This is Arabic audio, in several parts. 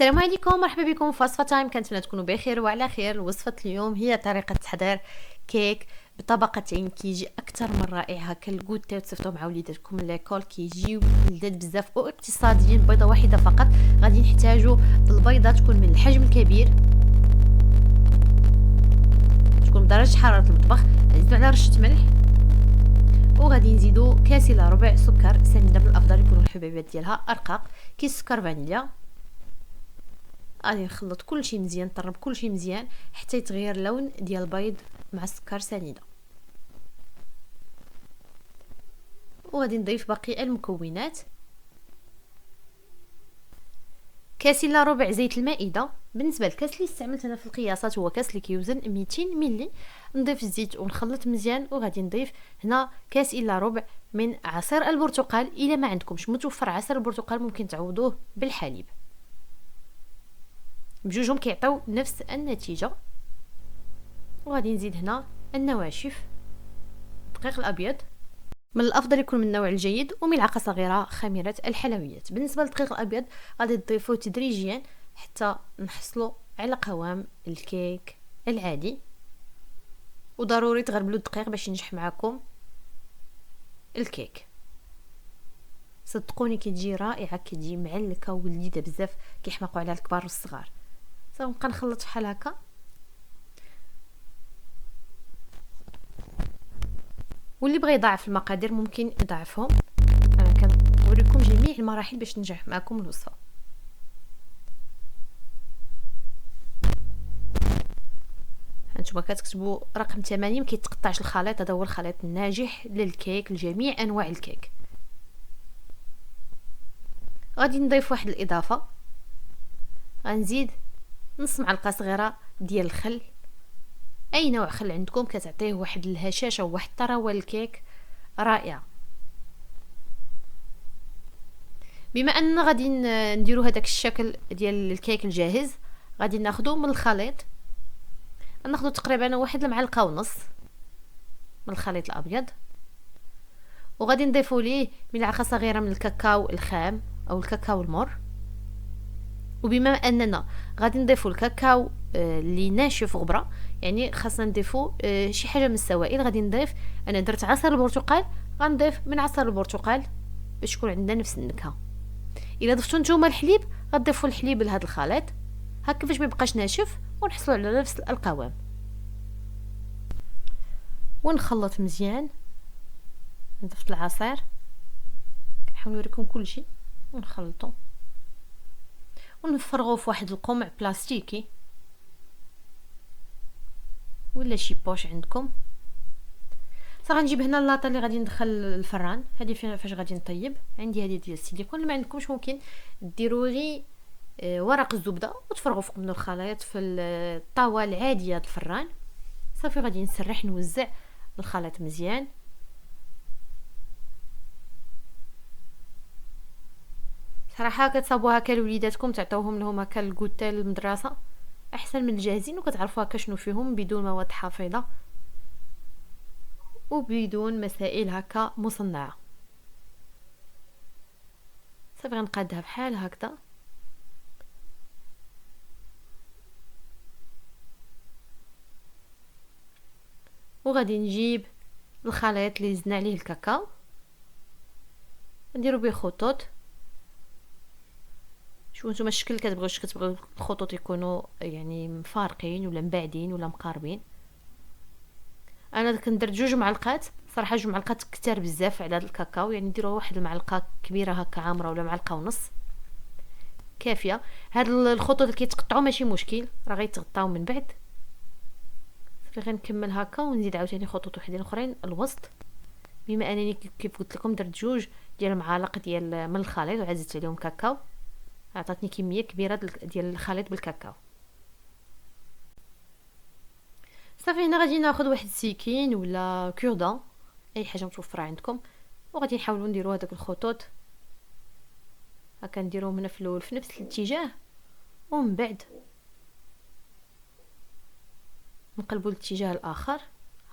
السلام عليكم، مرحبا بكم في وصفه تايم. كنتمنى تكونوا بخير وعلى خير. وصفه اليوم هي طريقه تحضير كيك بطبقتين. كيجي اكثر من رائع. كالكوتي وتصيفطوه مع وليداتكم ليكول، كيجيو لذاذ بزاف واقتصاديين. بيضه واحده فقط. غادي نحتاجوا البيضه تكون من الحجم الكبير، تكون بدرجه حراره المطبخ. نزيدوا على رشه ملح، وغادي نزيدوا كاس الا ربع سكر سنيده. من الافضل يكونوا الحبيبات ديالها ارقاق. كيس سكر فانيليا. غادي نخلط كلشي مزيان، نطرب كلشي مزيان حتى يتغير اللون ديال البيض مع السكر سنيده. وغادي نضيف باقي المكونات. كاس الا ربع زيت المائده. بالنسبه للكاس اللي استعملت انا في القياسات هو كاس اللي كيوزن 200 ملي. نضيف الزيت ونخلط مزيان. وغادي نضيف هنا كاس الا ربع من عصير البرتقال. الا ما عندكمش متوفر عصير البرتقال ممكن تعوضوه بالحليب، بجوجهم كيعطيو نفس النتيجه. وغادي نزيد هنا النواشف، الدقيق الابيض من الافضل يكون من النوع الجيد، وملعقه صغيره خميره الحلويات. بالنسبه للدقيق الابيض غادي تضيفوه تدريجيا حتى نحصلوا على قوام الكيك العادي. وضروري تغربلوا الدقيق باش ينجح معكم الكيك. صدقوني كتجي رائعه، كتجي معلكه ولذيذه بزاف، كيحماقوا عليها الكبار والصغار. نبقى نخلط بحال هكا. واللي بغى يضاعف المقادير ممكن يضاعفهم. انا كنوريكم جميع المراحل باش تنجح معكم الوصفه. هانتوما كتكتبوا رقم 80. ما كيتقطعش الخليط، هذا هو الخليط الناجح للكيك لجميع انواع الكيك. غادي نضيف واحد الاضافه. غنزيد نص معلقه صغيره ديال الخل. اي نوع خل عندكم كتعطيه واحد الهشاشه وواحد الطراوه للكيك رائعه. بما اننا غادي نديروا هذاك الشكل ديال الكيك الجاهز، غادي ناخذه من الخليط. ناخذ تقريبا واحد المعلقه ونص من الخليط الابيض، وغادي نضيفوا ليه ملعقه صغيره من الكاكاو الخام او الكاكاو المر. وبما اننا غادي نضيفوا الكاكاو اللي ناشف غبره، يعني خاصنا نضيفوا شي حاجه من السوائل. غادي نضيف، انا درت عصير البرتقال، غنضيف من عصير البرتقال باش يكون عندنا نفس النكهه. الا ضفتوا نتوما الحليب غتضيفوا الحليب لهذا الخليط هكا باش ما يبقاش ناشف، ونحصلوا على نفس القوام. ونخلط مزيان. ضفت العصير، كنحاول نوريكم كلشي. ونخلطوا ونفرغوه في واحد القمع بلاستيكي ولا شي بوش عندكم. غنجيب هنا اللاطه اللي غادي ندخل الفران. هذه فاش غادي نطيب. عندي هذه ديال السيليكون. ما عندكمش ممكن ديروا غير ورق الزبده وتفرغوا فوق منه الخليط في الطاوه العاديه د الفران. صافي غادي نسرح نوزع الخليط مزيان. صراحه كتصاوبوا هكا لوليداتكم، تعطيوهم لهم هكا الكوتي للمدرسه احسن من الجاهزين، وكتعرفوا هكا شنو فيهم بدون مواد حافظه وبدون مسائل هكا مصنعه. صافي غنقادها بحال هكذا. وغادي نجيب الخليط اللي زدنا عليه الكاكاو، نديرو به خطوط. شوفوا نتوما الشكل كتبغيو الخطوط يكونوا يعني مفارقين ولا مبعدين ولا مقاربين. انا كندير 2 معلقات. صراحه 2 معلقات كتار بزاف على هذا الكاكاو، يعني ديروا واحد المعلقه كبيره هكا عامره ولا معلقه ونص كافيه. هاد الخطوط اللي كيتقطعوا ماشي مشكل، راه غيتغطاو من بعد. صافي غنكمل هكا ونزيد عاوتاني خطوط وحدين اخرين الوسط. بما انني كيف قلت لكم درت 2 ديال المعالق ديال من الخليط وعززت عليهم كاكاو، عطاتني كميه كبيره ديال الخليط بالكاكاو. صافي هنا غادي ناخذ واحد السكين ولا كوردون، اي حاجه متوفره عندكم، وغادي نحاولوا نديروا هذوك الخطوط هكا. نديروهم هنا في الاول في نفس الاتجاه، ومن بعد نقلبوا الاتجاه الاخر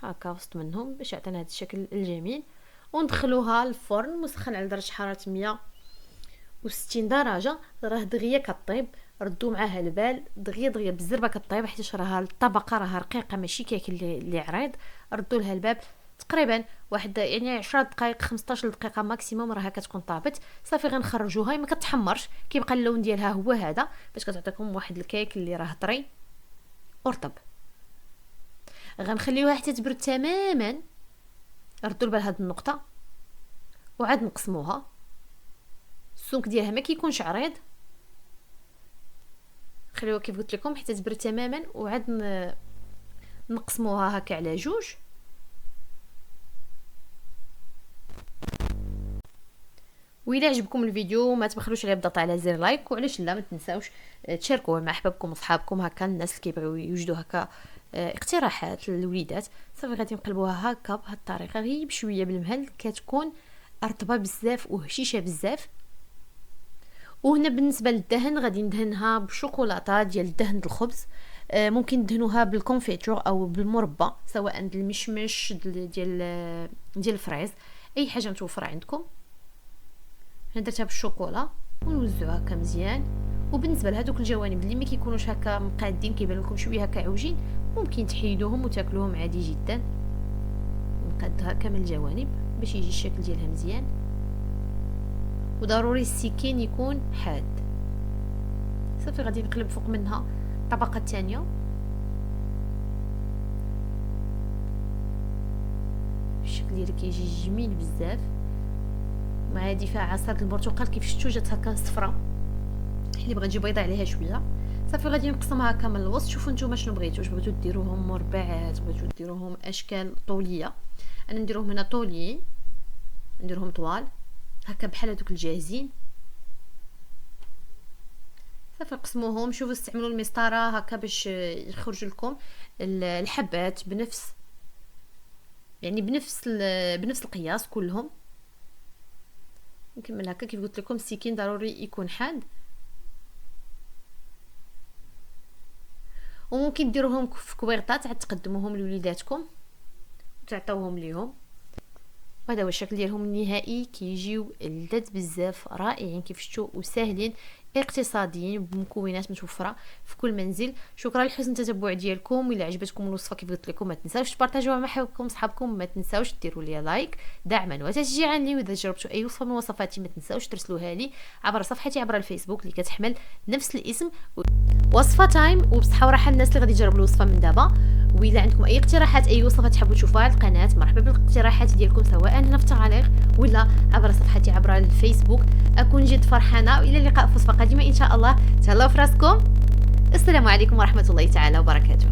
هكا وسط منهم باش يعطينا هذا الشكل الجميل. وندخلوها للفرن مسخن على درجه حراره 160 درجه. راه دغيا كطيب. ردوا معاها البال دغيا دغيا بالزربه كطيب، حيت راها الطبقه راها رقيقه ماشي كيك اللي عريض. ردوا لها الباب تقريبا واحد يعني 10 دقائق 15 دقيقه ماكسيموم راها كتكون طابت. صافي غنخرجوها، ما كتحمرش، كيبقى اللون ديالها هو هذا، باش كتعطيكم واحد الكيك اللي راه طري ورطب. غنخليوها حتى تبرد تماما. ردوا لبال هاد النقطه، وعاد نقسموها. السمك ديالها ما كيكونش عريض، خليوها كيف قلت لكم حتى تبرد تماما، وعاد نقسموها هكا على جوج. وإلا عجبكم الفيديو ما تبخلوش عليه بالضغط على زر لايك، وعلاش لا ما تنساوش تشاركوه مع احبابكم وصحابكم، هكا الناس اللي كيبغيو يوجدوا هكا اقتراحات للوليدات. صافي غادي نقلبوها هكا بهذه الطريقه، غير بشويه بالمهل، كتكون رطبه بزاف وهشيشه بزاف. وهنا بالنسبه للدهن غادي ندهنها بشوكولاته ديال دهن الخبز. ممكن ندهنوها بالكونفيتور او بالمربى، سواء المشمش ديال الفريز، اي حاجه متوفره عندكم. هنا درتها بالشوكولا ونوزعوها هكا مزيان. وبالنسبه لهذوك الجوانب اللي ما كيكونوش هكا مقادين، كيبان لكم شويه هكا عوجين، ممكن تحيدوهم وتاكلوهم عادي جدا. نقاد هكا من الجوانب باش يجي الشكل ديالها مزيان. وضروري السكين يكون حاد. صافي غادي نقلب فوق منها الطبقه الثانيه. الشكل ديالها كيجي جميل بزاف، مع دفاع عصير البرتقال كيف شفتوا جات هكا صفراء. اللي بغى تجي بيضاء عليها شويه. صافي غادي نقسمها هكا من الوسط. شوفوا نتوما شنو بغيتوا، واش بغيتوا ديروهم مربعات، بغيتوا ديروهم اشكال طوليه. انا نديرهم هنا طوليين، نديرهم طوال هكا بحال هذوك الجاهزين. صافي قسموهم. شوفوا استعملوا المسطره هكا باش يخرج لكم الحبات بنفس بنفس القياس كلهم. نكمل هكا كيف قلت لكم، السكين ضروري يكون حاد. وممكن ديروهم في كويغطات عاد تقدموهم لوليداتكم وتعطيوهم ليهم. وهذا هو الشكل ديالهم النهائي، كيجيو لذاذ بزاف، رائعين كيف شفتوا، وساهلين، اقتصاديين، بمكونات متوفره في كل منزل. شكرا لحسن التتبع ديالكم. الا عجبتكم الوصفه كيف قلت لكم ما تنساوش تبارطاجوها مع حبابكم صحابكم، ما تنساوش ديروا لي لايك دعما وتشجيعا لي. واذا جربتوا اي وصفه من وصفاتي ما تنساوش ترسلوها لي عبر صفحتي عبر الفيسبوك اللي كتحمل نفس الاسم، وصفه تايم. وبصحه وراحه الناس اللي غادي يجربوا الوصفه من دابا. وإلا عندكم اي اقتراحات، اي وصفه تحبوا تشوفوها على القناه، مرحبا بالاقتراحات ديالكم، سواء هنا في التعليق ولا عبر صفحتي عبر الفيسبوك. اكون جد فرحانه. والى اللقاء في وصفه قادمه ان شاء الله. تهلاو في راسكم. السلام عليكم ورحمه الله تعالى وبركاته.